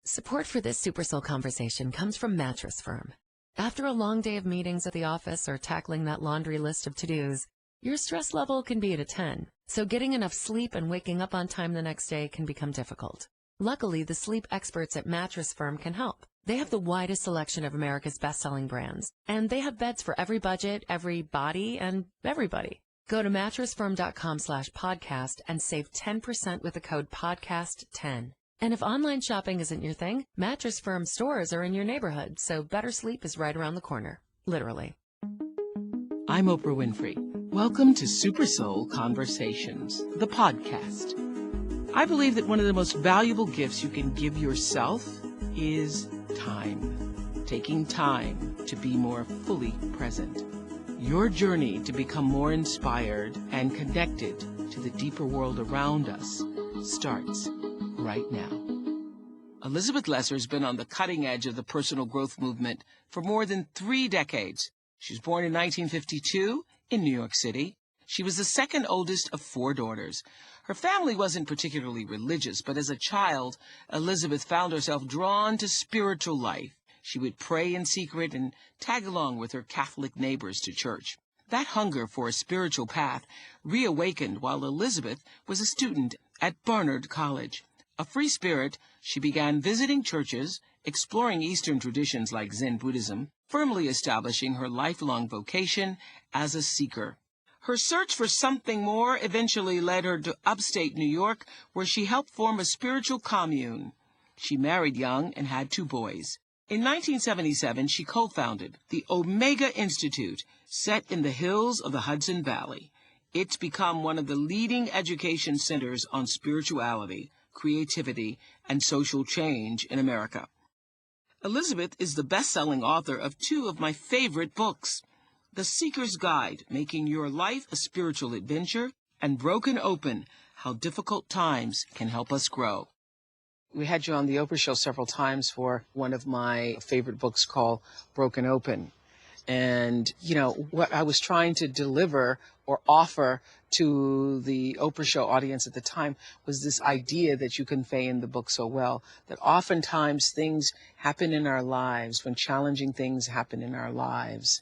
Support for this Super Soul conversation comes from Mattress Firm. After a long day of meetings at the office or tackling that laundry list of to-dos, your stress level can be at a 10, so getting enough sleep and waking up on time the next day can become difficult. Luckily, the sleep experts at Mattress Firm can help. They have the widest selection of America's best-selling brands, and they have beds for every budget, every body, and everybody. Go to mattressfirm.com/podcast and save 10% with the code podcast10. And if online shopping isn't your thing, Mattress Firm stores are in your neighborhood, so better sleep is right around the corner. Literally. I'm Oprah Winfrey. Welcome to Super Soul Conversations, the podcast. I believe that one of the most valuable gifts you can give yourself is time. Taking time to be more fully present. Your journey to become more inspired and connected to the deeper world around us starts right now. Elizabeth Lesser's been on the cutting edge of the personal growth movement for more than 3 decades. She was born in 1952 in New York City. She was the second oldest of 4 daughters. Her family wasn't particularly religious, but as a child, Elizabeth found herself drawn to spiritual life. She would pray in secret and tag along with her Catholic neighbors to church. That hunger for a spiritual path reawakened while Elizabeth was a student at Barnard College. A free spirit, she began visiting churches, exploring Eastern traditions like Zen Buddhism, firmly establishing her lifelong vocation as a seeker. Her search for something more eventually led her to upstate New York, where she helped form a spiritual commune. She married young and had 2 boys. In 1977, she co-founded the Omega Institute, set in the hills of the Hudson Valley. It's become one of the leading education centers on spirituality, creativity, and social change in America. Elizabeth is the best-selling author of 2 of my favorite books, The Seeker's Guide, Making Your Life a Spiritual Adventure, and Broken Open, How Difficult Times Can Help Us Grow. We had you on the Oprah Show several times for one of my favorite books called Broken Open. And, you know, what I was trying to deliver or offer to the Oprah Show audience at the time was this idea that you convey in the book so well, that oftentimes things happen in our lives, when challenging things happen in our lives,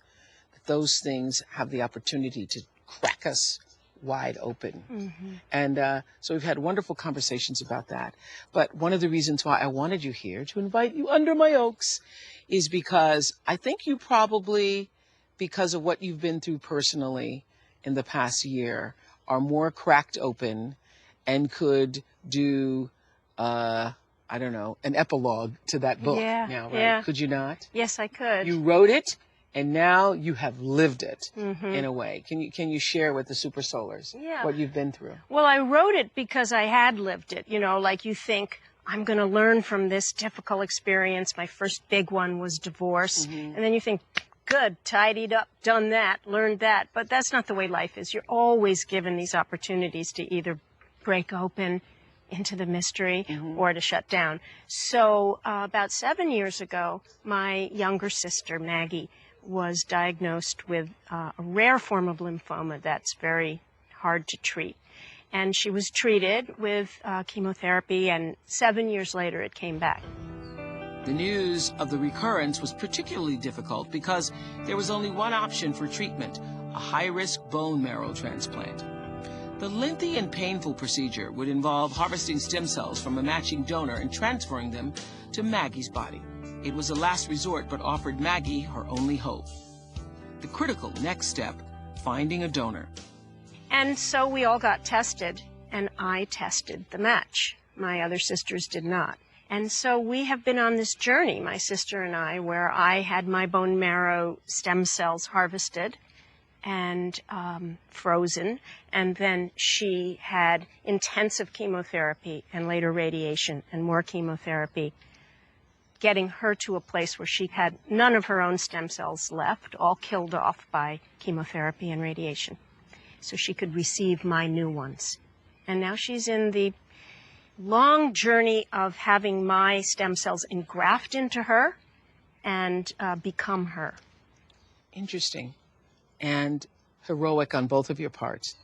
that those things have the opportunity to crack us wide open. Mm-hmm. And so we've had wonderful conversations about that. But one of the reasons why I wanted you here to invite you under my oaks is because I think you probably, because of what you've been through personally in the past year, are more cracked open and could do, I don't know, an epilogue to that book now, right? Yeah. Could you not? Yes, I could. You wrote it, and now you have lived it in a way. Can you share with the Super Soulers what you've been through? Well, I wrote it because I had lived it. You know, like you think, I'm going to learn from this difficult experience. My first big one was divorce. And then you think, good, tidied up, done that, learned that. But that's not the way life is. You're always given these opportunities to either break open into the mystery or to shut down. So about 7 years ago, my younger sister, Maggie, was diagnosed with a rare form of lymphoma that's very hard to treat. And she was treated with chemotherapy, and 7 years later it came back. The news of the recurrence was particularly difficult because there was only one option for treatment, a high-risk bone marrow transplant. The lengthy and painful procedure would involve harvesting stem cells from a matching donor and transferring them to Maggie's body. It was a last resort, but offered Maggie her only hope. The critical next step, finding a donor. And so we all got tested, and I tested the match. My other sisters did not. And so we have been on this journey, my sister and I, where I had my bone marrow stem cells harvested and frozen, and then she had intensive chemotherapy and later radiation and more chemotherapy, getting her to a place where she had none of her own stem cells left, all killed off by chemotherapy and radiation, so she could receive my new ones. And now she's in the long journey of having my stem cells engraft into her and become her. Interesting. And heroic on both of your parts.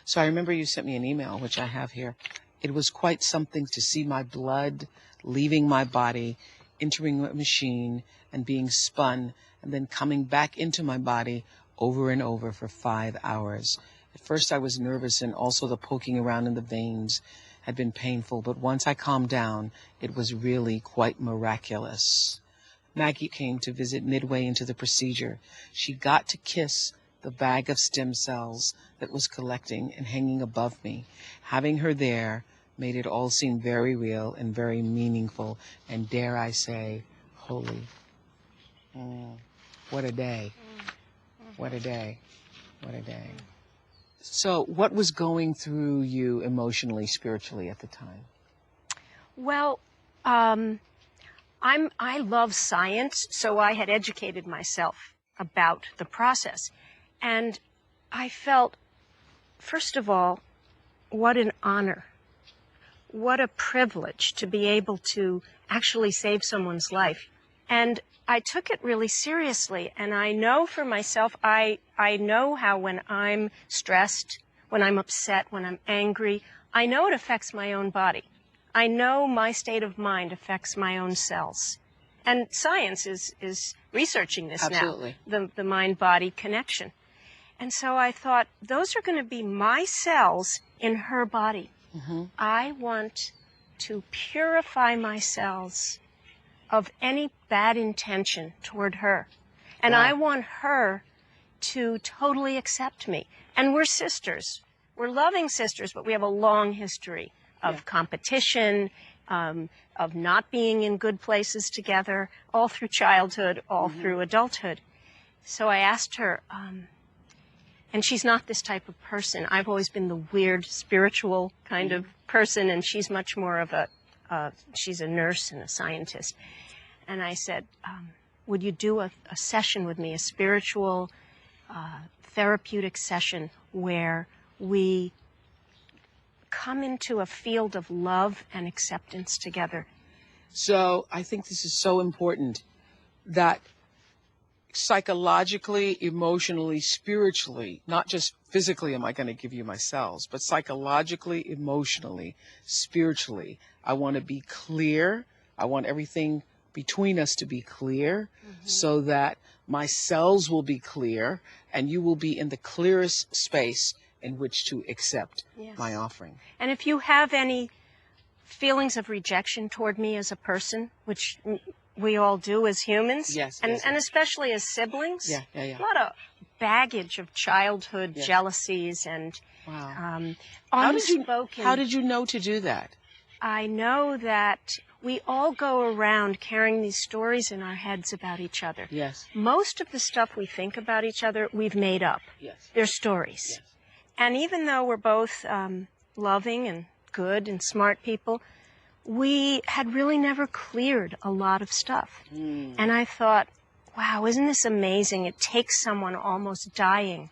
So I remember you sent me an email, which I have here, It was quite something to see my blood leaving my body, entering a machine and being spun, and then coming back into my body over and over for 5 hours. At first I was nervous, and also the poking around in the veins had been painful, but once I calmed down, it was really quite miraculous. Maggie came to visit midway into the procedure. She got to kiss the bag of stem cells that was collecting and hanging above me. Having her there made it all seem very real and very meaningful, and dare I say, holy. What a day. What a day. What a day. So what was going through you emotionally, spiritually at the time? Well, I love science, so I had educated myself about the process. And I felt, first of all, what an honor, what a privilege to be able to actually save someone's life. And I took it really seriously, and I know for myself, I know how when I'm stressed, when I'm upset, when I'm angry, I know it affects my own body. I know my state of mind affects my own cells. And science is researching this Absolutely. now, the mind-body connection. And so I thought, those are going to be my cells in her body. Mm-hmm. I want to purify my cells of any bad intention toward her. And Wow. I want her to totally accept me. And we're sisters. We're loving sisters, but we have a long history of competition, of not being in good places together, all through childhood, all through adulthood. So I asked her, and she's not this type of person. I've always been the weird, spiritual kind of person, and she's much more of she's a nurse and a scientist. And I said, would you do a session with me, a spiritual, therapeutic session where we come into a field of love and acceptance together? So I think this is so important, that psychologically, emotionally, spiritually, not just physically am I going to give you my cells, but psychologically, emotionally, spiritually, I want to be clear. I want everything between us to be clear, so that my cells will be clear and you will be in the clearest space in which to accept my offering. And if you have any feelings of rejection toward me as a person, which we all do as humans, and especially as siblings, a lot of baggage of childhood jealousies and unspoken. How did you know to do that? I know that we all go around carrying these stories in our heads about each other. Yes. Most of the stuff we think about each other, we've made up. Yes. They're stories. Yes. And even though we're both loving and good and smart people, we had really never cleared a lot of stuff. And I thought, wow, isn't this amazing? It takes someone almost dying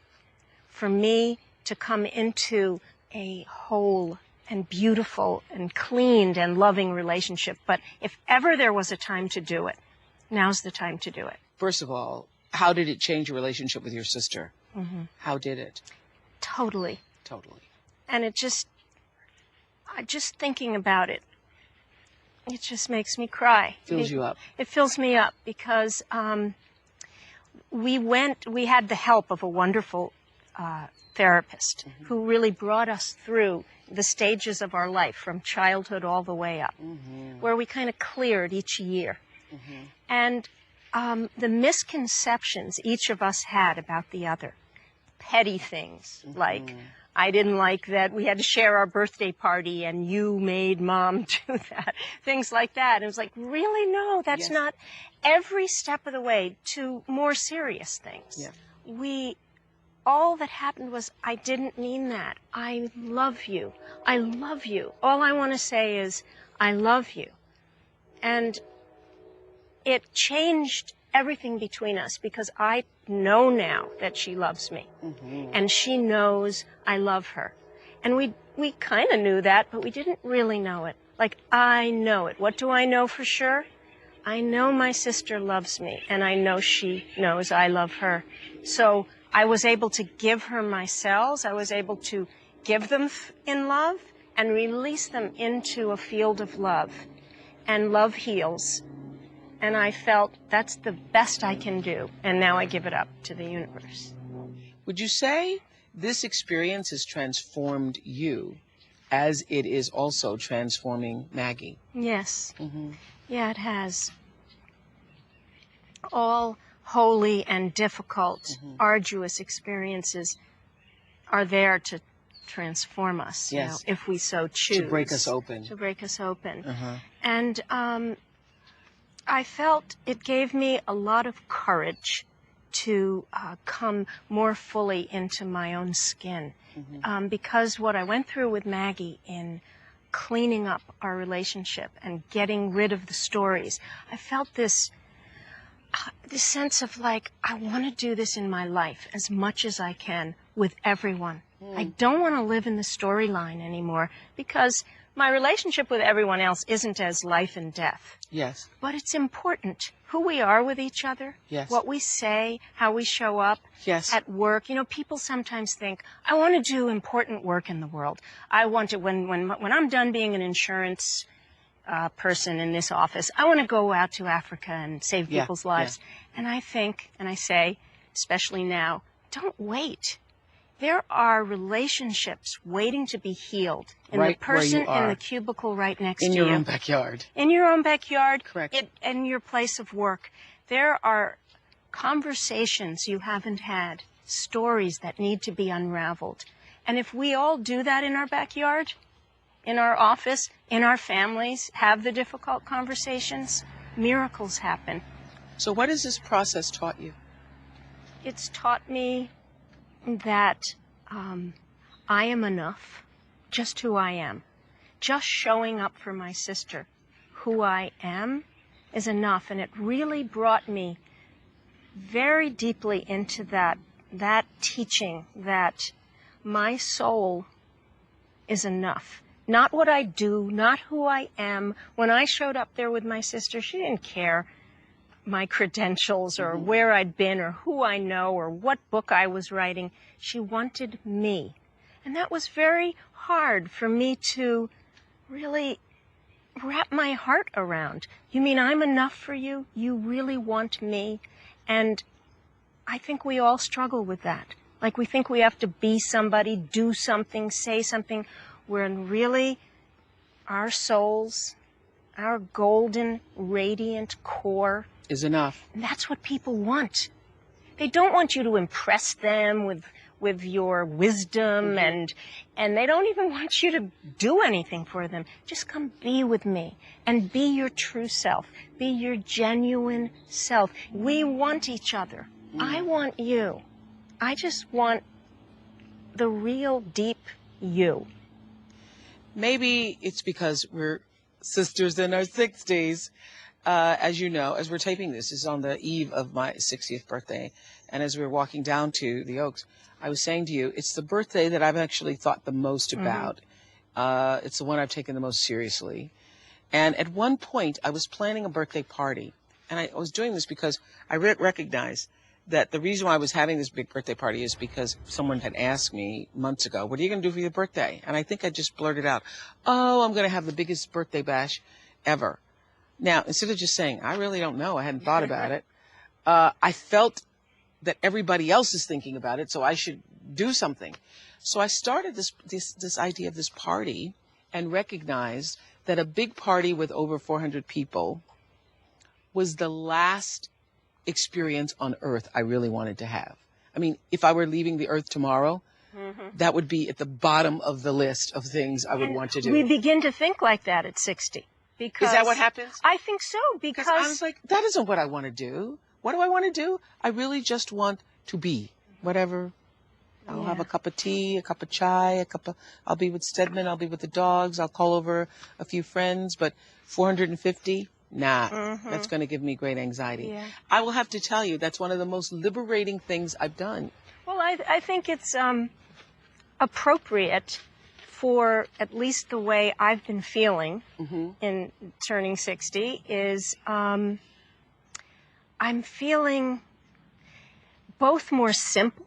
for me to come into a whole and beautiful and cleaned and loving relationship. But if ever there was a time to do it, now's the time to do it. First of all, how did it change your relationship with your sister? How did it? Totally. Totally. And it just thinking about it, it just makes me cry. Fills you up. It fills me up because we had the help of a wonderful therapist who really brought us through the stages of our life from childhood all the way up, where we kind of cleared each year. And the misconceptions each of us had about the other, petty things like, I didn't like that we had to share our birthday party and you made Mom do that. Things like that. And it was like, really? No, that's not every step of the way to more serious things. All that happened was, I didn't mean that. I love you. I love you. All I want to say is, I love you. And it changed everything between us because I know now that she loves me. And she knows I love her. And we kind of knew that, but we didn't really know it. Like, I know it. What do I know for sure? I know my sister loves me, and I know she knows I love her. So I was able to give her my cells. I was able to give them in love, and release them into a field of love. And love heals. And I felt that's the best I can do. And now I give it up to the universe. Would you say this experience has transformed you as it is also transforming Maggie? Yes. Yeah, it has. All holy and difficult, arduous experiences are there to transform us, you know, if we so choose. To break us open. To break us open. And I felt it gave me a lot of courage to come more fully into my own skin. Because what I went through with Maggie in cleaning up our relationship and getting rid of the stories, I felt this sense of like, I want to do this in my life as much as I can with everyone. I don't want to live in the storyline anymore because my relationship with everyone else isn't as life and death. Yes. But it's important who we are with each other, what we say, how we show up at work. You know, people sometimes think, I want to do important work in the world. I want to, when I'm done being an insurance person in this office, I want to go out to Africa and save people's lives. And I think, and I say, especially now, don't wait. There are relationships waiting to be healed in the person in the cubicle right next to you. In your own backyard. In your own backyard. Correct. In your place of work. There are conversations you haven't had, stories that need to be unraveled. And if we all do that in our backyard, in our office, in our families, have the difficult conversations, miracles happen. So what has this process taught you? It's taught me that I am enough, just who I am. Just showing up for my sister, who I am, is enough. And it really brought me very deeply into that teaching that my soul is enough. Not what I do, not who I am. When I showed up there with my sister, she didn't care my credentials or where I'd been or who I know or what book I was writing. She wanted me. And that was very hard for me to really wrap my heart around. You mean I'm enough for you? You really want me? And I think we all struggle with that. Like we think we have to be somebody, do something, say something, when really our souls, our golden, radiant core is enough. And that's what people want. They don't want you to impress them with your wisdom and they don't even want you to do anything for them. Just come be with me and be your true self. Be your genuine self. We want each other. I want you. I just want the real deep you. Maybe it's because we're sisters in our 60s. As you know, as we're taping this is on the eve of my 60th birthday. And as we were walking down to the Oaks, I was saying to you, it's the birthday that I've actually thought the most about. It's the one I've taken the most seriously. And at one point, I was planning a birthday party. And I was doing this because I recognized that the reason why I was having this big birthday party is because someone had asked me months ago, what are you going to do for your birthday? And I think I just blurted out, oh, I'm going to have the biggest birthday bash ever. Now, instead of just saying, I really don't know, I hadn't thought about it, I felt that everybody else is thinking about it, so I should do something. So I started this idea of this party and recognized that a big party with over 400 people was the last experience on earth I really wanted to have. I mean, if I were leaving the earth tomorrow, that would be at the bottom of the list of things I would want to do. We begin to think like that at 60. Because is that what happens? I think so, because I was like, that isn't what I want to do. What do I want to do? I really just want to be whatever. I'll have a cup of tea, a cup of chai, I'll be with Stedman, I'll be with the dogs, I'll call over a few friends, but 450, nah, that's going to give me great anxiety. Yeah. I will have to tell you, that's one of the most liberating things I've done. Well, I think it's appropriate for at least the way I've been feeling in turning 60 is I'm feeling both more simple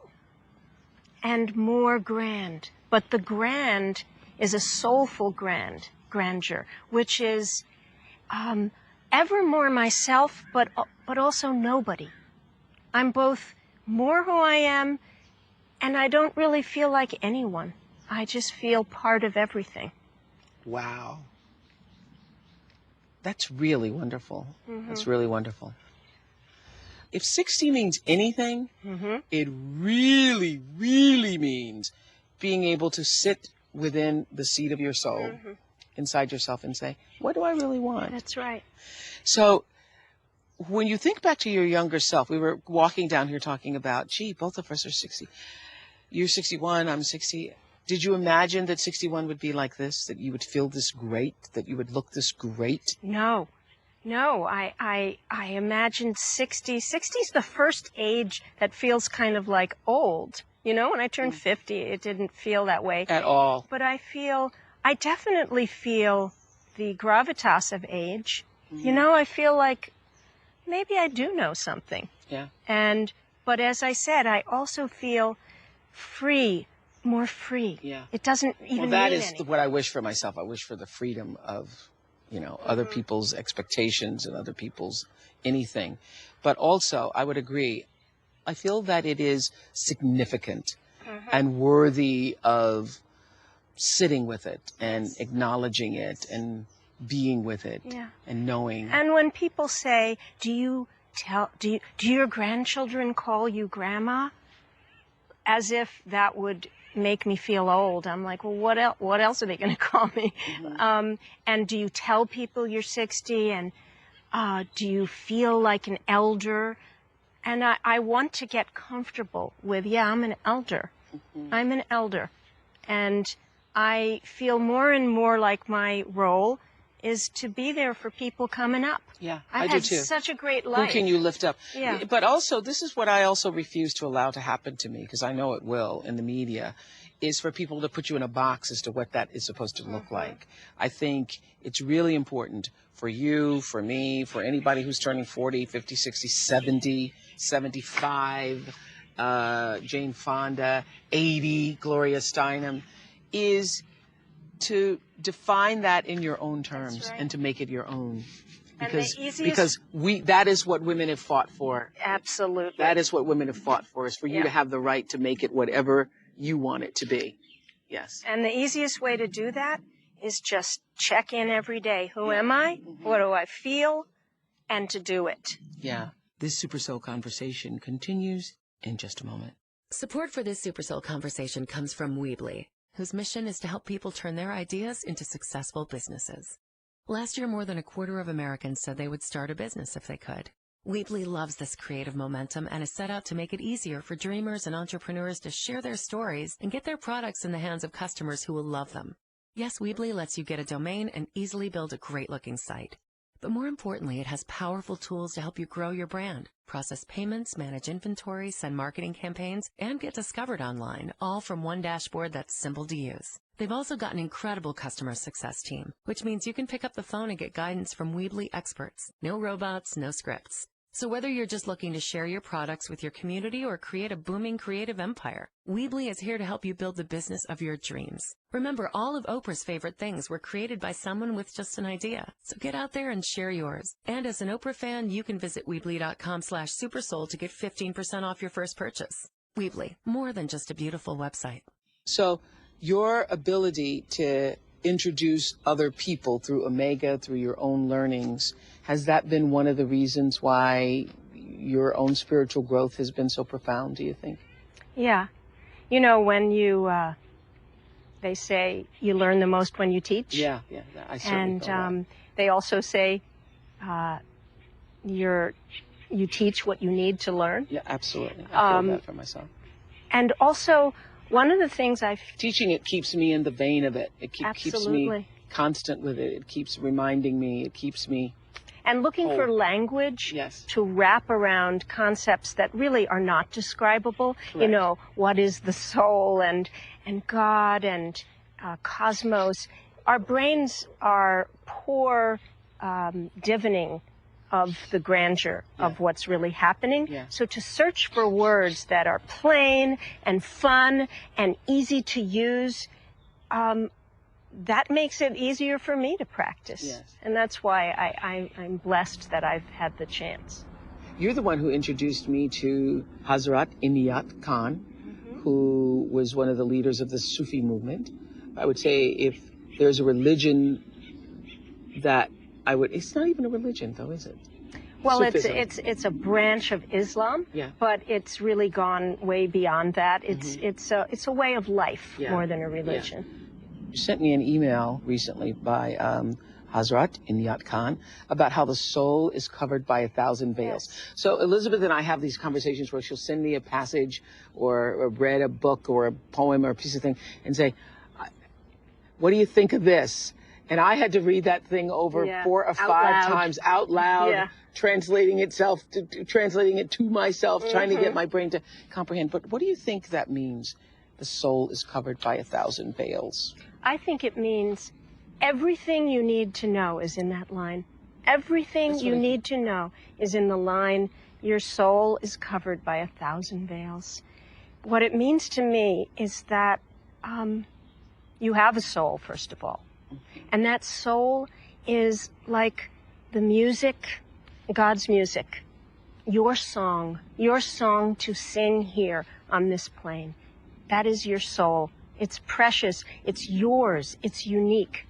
and more grand. But the grand is a soulful grandeur, which is ever more myself, but also nobody. I'm both more who I am, and I don't really feel like anyone. I just feel part of everything. Wow. That's really wonderful. Mm-hmm. That's really wonderful. If 60 means anything, Mm-hmm. it really, really means being able to sit within the seat of your soul, Mm-hmm. inside yourself, and say, what do I really want? That's right. So when you think back to your younger self, we were walking down here talking about, gee, both of us are 60. You're 61, I'm 60. Did you imagine that 61 would be like this, that you would feel this great, that you would look this great? No, I imagined 60. 60 is the first age that feels kind of like old. You know, when I turned 50, it didn't feel that way. At all. But I definitely feel the gravitas of age. Mm-hmm. You know, I feel like maybe I do know something. Yeah. But as I said, I also feel free, more free. Yeah. It doesn't even Well, that mean is anything. what I wish for myself. I wish for the freedom of, other people's expectations and other people's anything. But also, I would agree, I feel that it is significant and worthy of sitting with it and acknowledging it and being with it and knowing. And when people say, do your grandchildren call you grandma? As if that would make me feel old. I'm like, well, what else are they going to call me? Mm-hmm. And do you tell people you're 60? And do you feel like an elder? And I want to get comfortable with, I'm an elder. Mm-hmm. I'm an elder. And I feel more and more like my role is to be there for people coming up. Yeah, I've I do had too. such a great life. Who can you lift up? Yeah. But also, this is what I also refuse to allow to happen to me, because I know it will in the media, is for people to put you in a box as to what that is supposed to look like. I think it's really important for you, for me, for anybody who's turning 40, 50, 60, 70, 75, Jane Fonda, 80, Gloria Steinem, is to define that in your own terms and to make it your own. Because that is what women have fought for. Absolutely. That is what women have fought for, is for you to have the right to make it whatever you want it to be. Yes. And the easiest way to do that is just check in every day. Who am I? What do I feel? And to do it. Yeah. This Super Soul Conversation continues in just a moment. Support for this Super Soul Conversation comes from Weebly, whose mission is to help people turn their ideas into successful businesses. Last year, more than a quarter of Americans said they would start a business if they could. Weebly loves this creative momentum and is set out to make it easier for dreamers and entrepreneurs to share their stories and get their products in the hands of customers who will love them. Yes, Weebly lets you get a domain and easily build a great-looking site. But more importantly, it has powerful tools to help you grow your brand, process payments, manage inventory, send marketing campaigns, and get discovered online, all from one dashboard that's simple to use. They've also got an incredible customer success team, which means you can pick up the phone and get guidance from Weebly experts. No robots, no scripts. So whether you're just looking to share your products with your community or create a booming creative empire, Weebly is here to help you build the business of your dreams. Remember, all of Oprah's favorite things were created by someone with just an idea. So get out there and share yours. And as an Oprah fan, you can visit Weebly.com/supersoul to get 15% off your first purchase. Weebly, more than just a beautiful website. So your ability to introduce other people through Omega, through your own learnings, has that been one of the reasons why your own spiritual growth has been so profound, do you think? Yeah. You know, when they say you learn the most when you teach. Yeah, I certainly feel that. They also say you teach what you need to learn. Yeah, absolutely. I feel that for myself. And also, one of the things Teaching it keeps me in the vein of it. It keeps me constant with it. It keeps reminding me. It keeps me... And looking for language to wrap around concepts that really are not describable. Correct. You know, what is the soul and God and cosmos. Our brains are poor divining of the grandeur of what's really happening. Yeah. So to search for words that are plain and fun and easy to use, that makes it easier for me to practice. Yes. And that's why I'm blessed that I've had the chance. You're the one who introduced me to Hazrat Inayat Khan, who was one of the leaders of the Sufi movement. I would say if there's a religion that it's not even a religion though, is it? Well, Sufism. it's a branch of Islam, Yeah. but it's really gone way beyond that. It's a way of life more than a religion. You sent me an email recently by Hazrat Inayat Khan about how the soul is covered by 1,000 veils. Yes. So Elizabeth and I have these conversations where she'll send me a passage or read a book or a poem or a piece of thing and say, what do you think of this? And I had to read that thing over 4 or 5 times out loud, translating it to myself, trying to get my brain to comprehend. But what do you think that means? The soul is covered by 1,000 veils. I think it means everything you need to know is in that line. Everything you need to know is in the line. Your soul is covered by 1,000 veils. What it means to me is that you have a soul, first of all. And that soul is like the music, God's music, your song to sing here on this plane. That is your soul. It's precious. It's yours. It's unique.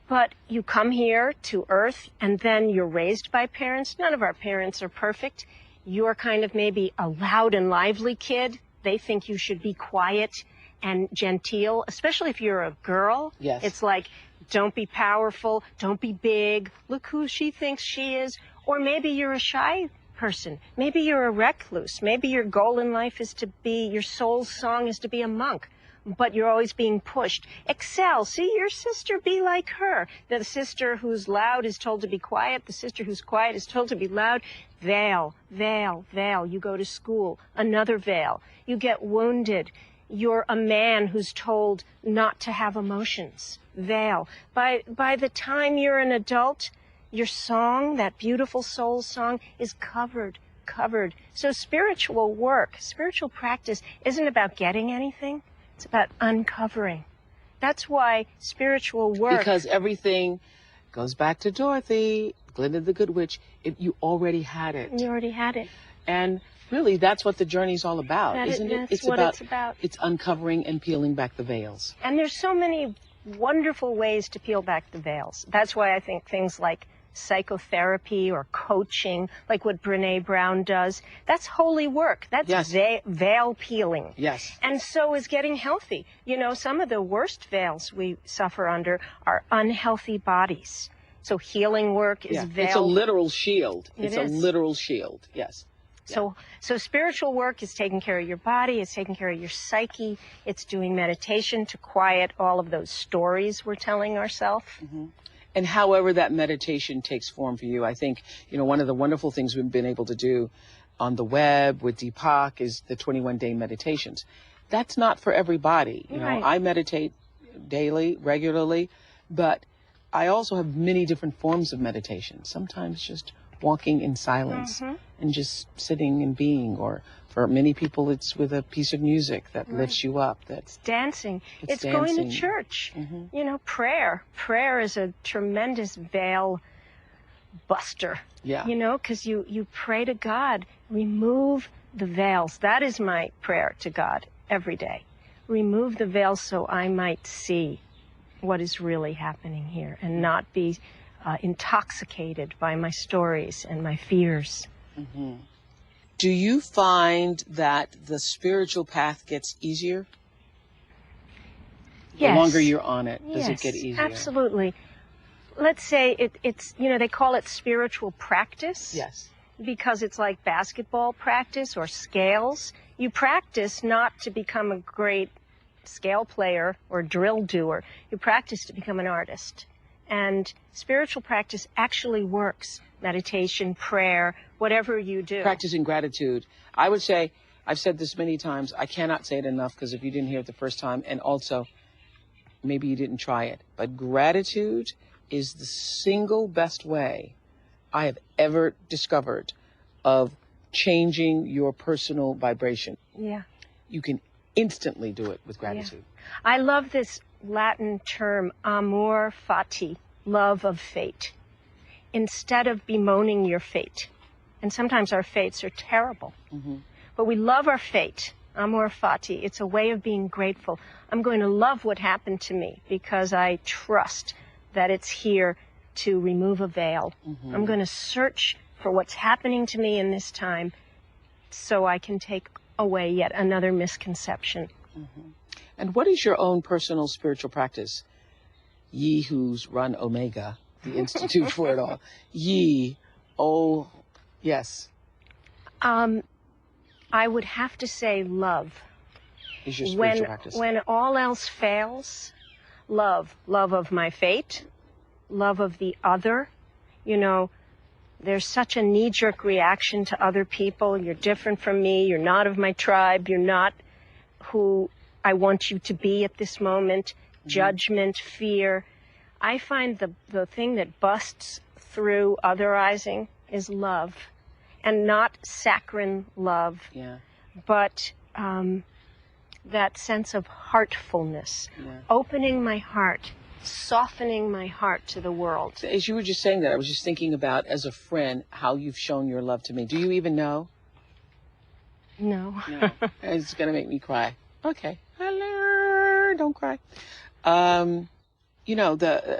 But you come here to Earth, and then you're raised by parents. None of our parents are perfect. You're kind of maybe a loud and lively kid. They think you should be quiet and genteel, especially if you're a girl. Yes. It's like, don't be powerful, don't be big, look who she thinks she is. Or maybe you're a shy person. Maybe you're a recluse. Maybe your goal in life is to be, your soul's song is to be a monk, but you're always being pushed. Excel. See your sister, be like her. The sister who's loud is told to be quiet. The sister who's quiet is told to be loud. Veil, veil, veil. You go to school, another veil. You get wounded. You're a man who's told not to have emotions. Veil. By the time you're an adult, your song, that beautiful soul song, is covered. So spiritual work, spiritual practice isn't about getting anything. It's about uncovering. That's why spiritual work... Because everything goes back to Dorothy, Glinda the Good Witch. You already had it. You already had it. And really, that's what the journey's all about, isn't it? That's what it's about. It's uncovering and peeling back the veils. And there's so many wonderful ways to peel back the veils. That's why I think things like psychotherapy or coaching, like what Brene Brown does, that's holy work. That's veil peeling. Yes. And so is getting healthy. You know, some of the worst veils we suffer under are unhealthy bodies. So healing work is veil. It's a literal shield. It's a literal shield. Yes. So spiritual work is taking care of your body, it's taking care of your psyche, it's doing meditation to quiet all of those stories we're telling ourselves. Mm-hmm. And however that meditation takes form for you, I think, you know, one of the wonderful things we've been able to do on the web with Deepak is the 21-day meditations. That's not for everybody. You know, I meditate daily, regularly, but I also have many different forms of meditation. Sometimes just walking in silence and just sitting and being, or for many people it's with a piece of music that lifts you up. It's dancing. It's going to church. You know, prayer is a tremendous veil buster. You know, because you pray to God, remove the veils. That is my prayer to God every day. Remove the veils so I might see what is really happening here and not be intoxicated by my stories and my fears. Do you find that the spiritual path gets easier? Yes. The longer you're on it, does it get easier? Absolutely. Let's say it's, you know, they call it spiritual practice. Yes. Because it's like basketball practice or scales. You practice not to become a great scale player or drill doer. You practice to become an artist. And spiritual practice actually works. Meditation, prayer, whatever you do. Practicing gratitude. I would say, I've said this many times, I cannot say it enough, because if you didn't hear it the first time, and also maybe you didn't try it, but gratitude is the single best way I have ever discovered of changing your personal vibration. Yeah. You can instantly do it with gratitude. I love this Latin term amor fati, love of fate, instead of bemoaning your fate. And sometimes our fates are terrible. But we love our fate, amor fati. It's a way of being grateful. I'm going to love what happened to me because I trust that it's here to remove a veil. I'm going to search for what's happening to me in this time so I can take away yet another misconception. And what is your own personal spiritual practice? Ye who's run Omega, the Institute for it all. Ye, oh, yes. I would have to say love. Is your spiritual practice? When all else fails, love. Love of my fate, love of the other. You know, there's such a knee-jerk reaction to other people. You're different from me. You're not of my tribe. You're not who I want you to be at this moment. Judgment, fear. I find the thing that busts through otherizing is love. And not saccharine love, but that sense of heartfulness, opening my heart, softening my heart to the world. As you were just saying that, I was just thinking about, as a friend, how you've shown your love to me. Do you even know? No. No. It's going to make me cry. Okay. Don't cry. You know,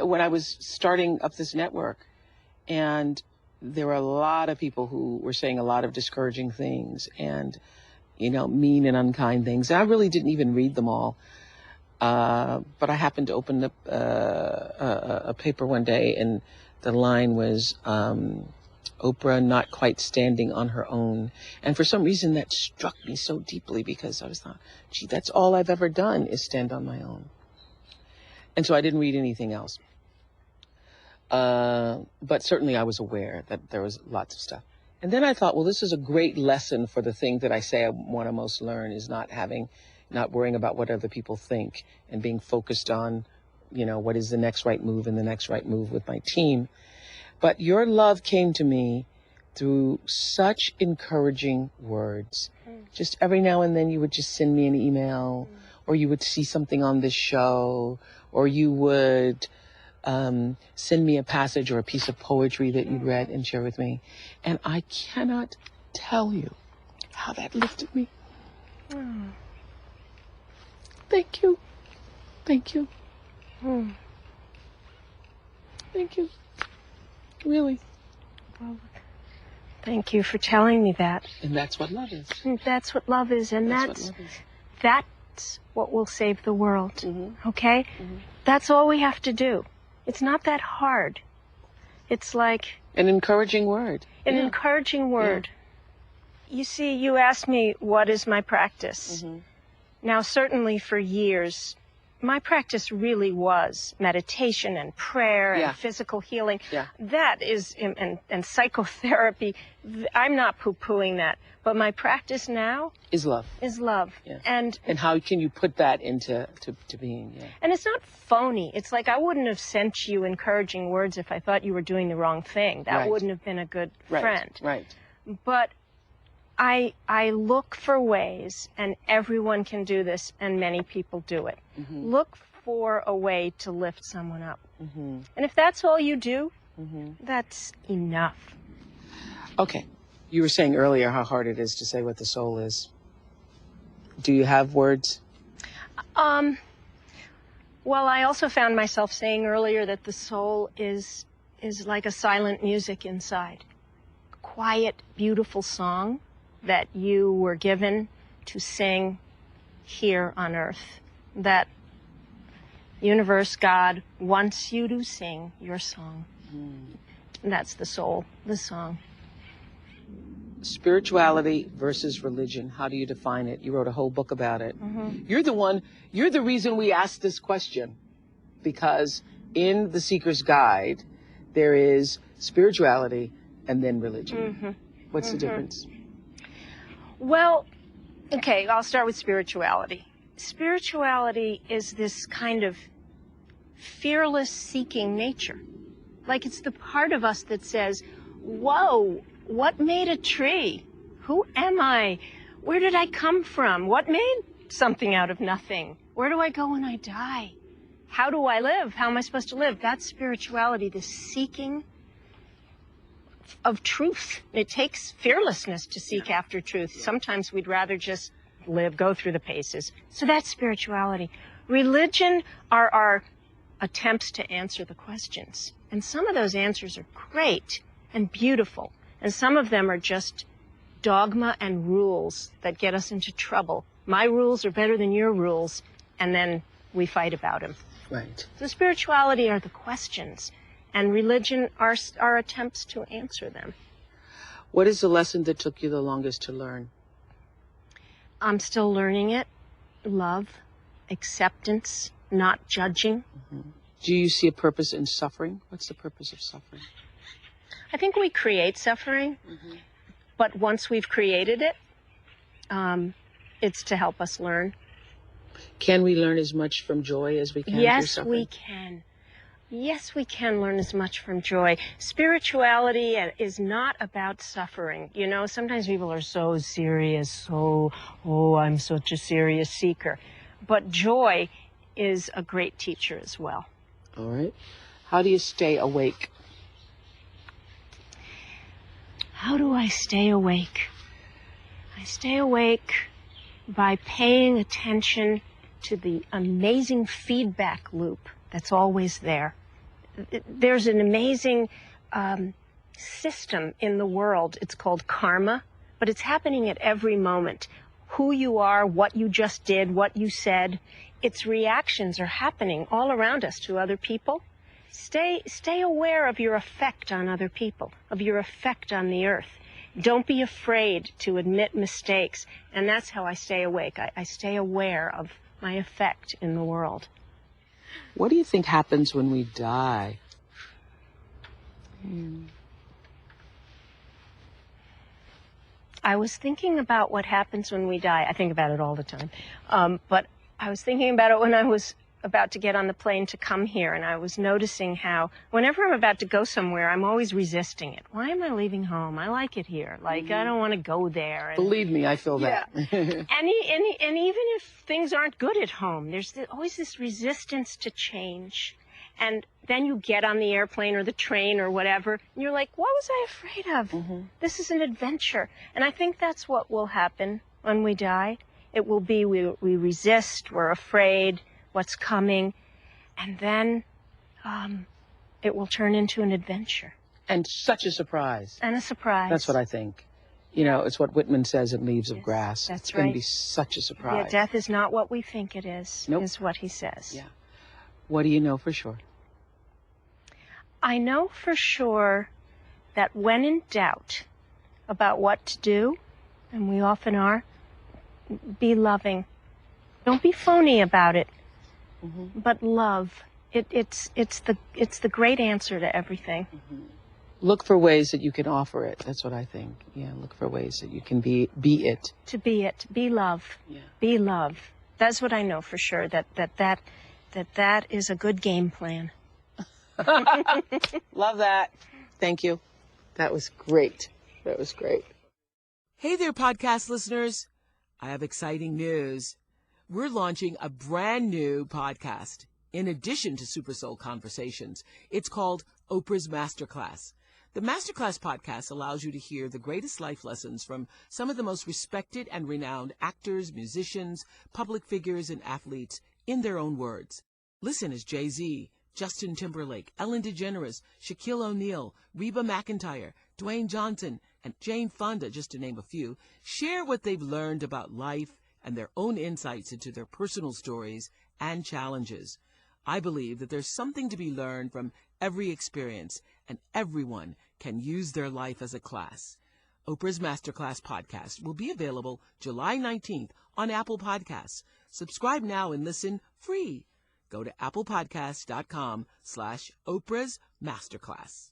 when I was starting up this network, and there were a lot of people who were saying a lot of discouraging things and, you know, mean and unkind things. And I really didn't even read them all. But I happened to open up a paper one day, and the line was, Oprah not quite standing on her own. And for some reason that struck me so deeply, because I was thought, gee, that's all I've ever done is stand on my own. And so I didn't read anything else. But certainly I was aware that there was lots of stuff. And then I thought, well, this is a great lesson for the thing that I say I want to most learn, is not worrying about what other people think, and being focused on, you know, what is the next right move and the next right move with my team. But your love came to me through such encouraging words. Just every now and then you would just send me an email, or you would see something on this show, or you would send me a passage or a piece of poetry that you'd read and share with me. And I cannot tell you how that lifted me. Thank you. Thank you. Thank you. Really. Well, thank you for telling me that. And that's what love is. That's what love is. And that's what will save the world. Okay? That's all we have to do. It's not that hard. It's like an encouraging word. An encouraging word. You see, you asked me, what is my practice? Now, certainly for years, my practice really was meditation and prayer and physical healing. That is, and psychotherapy. I'm not poo-pooing that. But my practice now is love. Is love. And how can you put that into to being? And it's not phony. It's like, I wouldn't have sent you encouraging words if I thought you were doing the wrong thing. That wouldn't have been a good friend. But I look for ways, and everyone can do this, and many people do it. Look for a way to lift someone up. And if that's all you do, that's enough. Okay. You were saying earlier how hard it is to say what the soul is. Do you have words? Well, I also found myself saying earlier that the soul is like a silent music inside. Quiet, beautiful song that you were given to sing here on earth. That universe, God, wants you to sing your song. And that's the soul, the song. Spirituality versus religion. How do you define it? You wrote a whole book about it. You're the reason we asked this question, because in The Seeker's Guide, there is spirituality and then religion. What's the difference? Well, okay, I'll start with spirituality. Spirituality is this kind of fearless seeking nature. Like, it's the part of us that says, whoa, what made a tree? Who am I? Where did I come from? What made something out of nothing? Where do I go when I die? how do I live? How am I supposed to live? That's spirituality, the seeking of truth. It takes fearlessness to seek after truth. Sometimes we'd rather just go through the paces. So that's spirituality. Religion are our attempts to answer the questions. And some of those answers are great and beautiful. And some of them are just dogma and rules that get us into trouble. My rules are better than your rules. And then we fight about them. Right. So spirituality are the questions, and religion are our attempts to answer them. What is the lesson that took you the longest to learn? I'm still learning it. Love, acceptance, not judging. Mm-hmm. Do you see a purpose in suffering? What's the purpose of suffering? I think we create suffering, but once we've created it, it's to help us learn. Can we learn as much from joy as we can through suffering? Yes, we can. Yes, we can learn as much from joy. Spirituality is not about suffering. You know, sometimes people are so serious, I'm such a serious seeker. But joy is a great teacher as well. All right. How do you stay awake? How do I stay awake? I stay awake by paying attention to the amazing feedback loop that's always there. There's an amazing system in the world. It's called karma, but it's happening at every moment. Who you are, what you just did, what you said, its reactions are happening all around us to other people. Stay aware of your effect on other people, of your effect on the earth. Don't be afraid to admit mistakes. And that's how I stay awake. I stay aware of my effect in the world. What do you think happens when we die? I was thinking about what happens when we die. I think about it all the time. But I was thinking about it when I was about to get on the plane to come here, and I was noticing how whenever I'm about to go somewhere, I'm always resisting it. Why am I leaving home? I like it here. Like, I don't want to go there. And, Believe me, I feel that. and even if things aren't good at home, there's always this resistance to change. And then you get on the airplane or the train or whatever, and you're like, what was I afraid of? This is an adventure. And I think that's what will happen when we die. It will be we resist, we're afraid, what's coming, and then it will turn into an adventure. And such a surprise. And a surprise. That's what I think. You know, it's what Whitman says in Leaves of Grass. That's it's going right. to be such a surprise. Yeah, death is not what we think it is, is what he says. Yeah. What do you know for sure? I know for sure that when in doubt about what to do, and we often are, be loving. Don't be phony about it, but love. It's the great answer to everything. Look for ways that you can offer it. That's what I think. Yeah, look for ways that you can be it. To be it. Be love. Yeah. Be love. That's what I know for sure. That is a good game plan. Love that. Thank you. That was great. That was great. Hey there, podcast listeners. I have exciting news. We're launching a brand new podcast. In addition to Super Soul Conversations, it's called Oprah's Masterclass. The Masterclass podcast allows you to hear the greatest life lessons from some of the most respected and renowned actors, musicians, public figures, and athletes in their own words. Listen as Jay-Z, Justin Timberlake, Ellen DeGeneres, Shaquille O'Neal, Reba McEntire, Dwayne Johnson, and Jane Fonda, just to name a few, share what they've learned about life and their own insights into their personal stories and challenges. I believe that there's something to be learned from every experience, and everyone can use their life as a class. Oprah's Masterclass podcast will be available July 19th on Apple Podcasts. Subscribe now and listen free. Go to applepodcast.com/Oprah's Masterclass.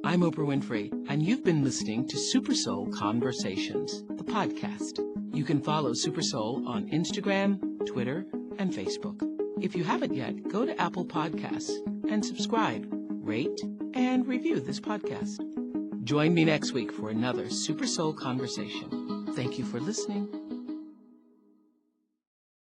I'm Oprah Winfrey, and you've been listening to Super Soul Conversations, the podcast. You can follow Super Soul on Instagram, Twitter, and Facebook. If you haven't yet, go to Apple Podcasts and subscribe, rate, and review this podcast. Join me next week for another Super Soul Conversation. Thank you for listening.